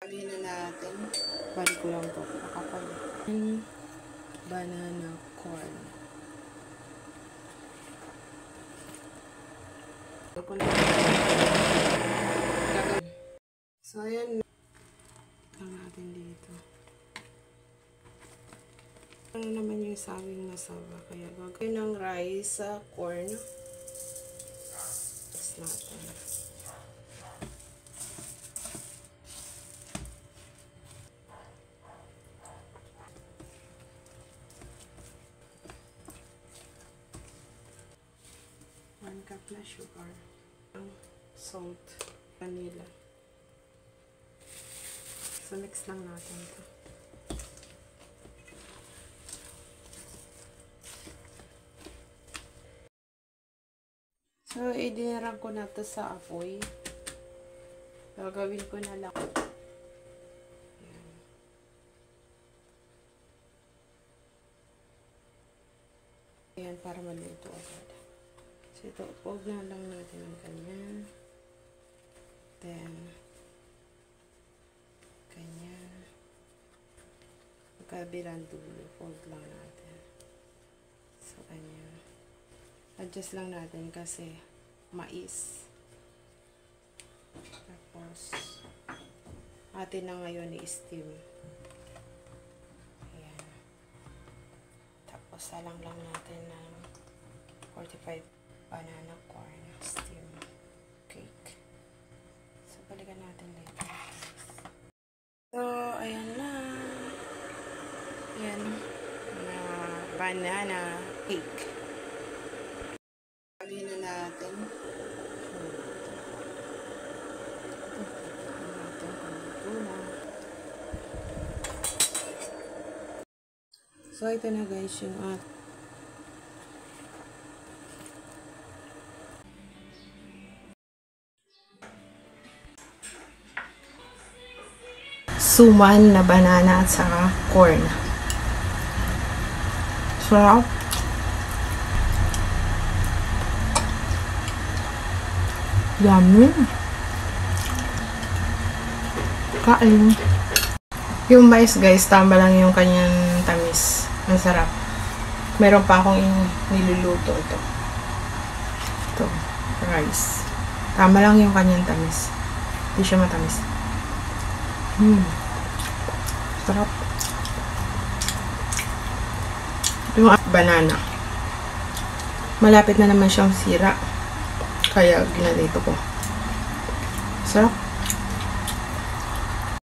Sabihin na natin. Balik ko lang to. Nakapal. Banana corn. So, ayan. Lang natin dito. Ano naman yung sabing masaba. Kaya gagawin ng rice sa corn. Tapos natin. Cup na sugar, salt, vanilla. So, mix lang natin ito. So, idinirang ko na ito sa apoy. Gagawin ko na lang. Ayan, para maluto agad. So, ito, huwag na lang natin ang ganyan. Then, ganyan. Kabilang dulo, huwag lang natin. So, ganyan. Adjust lang natin kasi mais. Tapos, atin na ngayon i-steam. Ayan. Tapos, salang lang natin ng 45 banana corn steam cake. So, balikan natin later. So, ayan na. Ayan. Na banana cake. Sabihin na natin. So, ito na guys yung suman na banana at saka corn. Sarap. Yummy. Kain. Yung mais guys, tama lang yung kanyang tamis. Ang sarap. Meron pa akong niluluto ito. Ito. Rice. Tama lang yung kanyang tamis. Hindi siya matamis. Sarap. Yung banana. Malapit na naman siyang sira. Kaya ginalito ko. Sarap.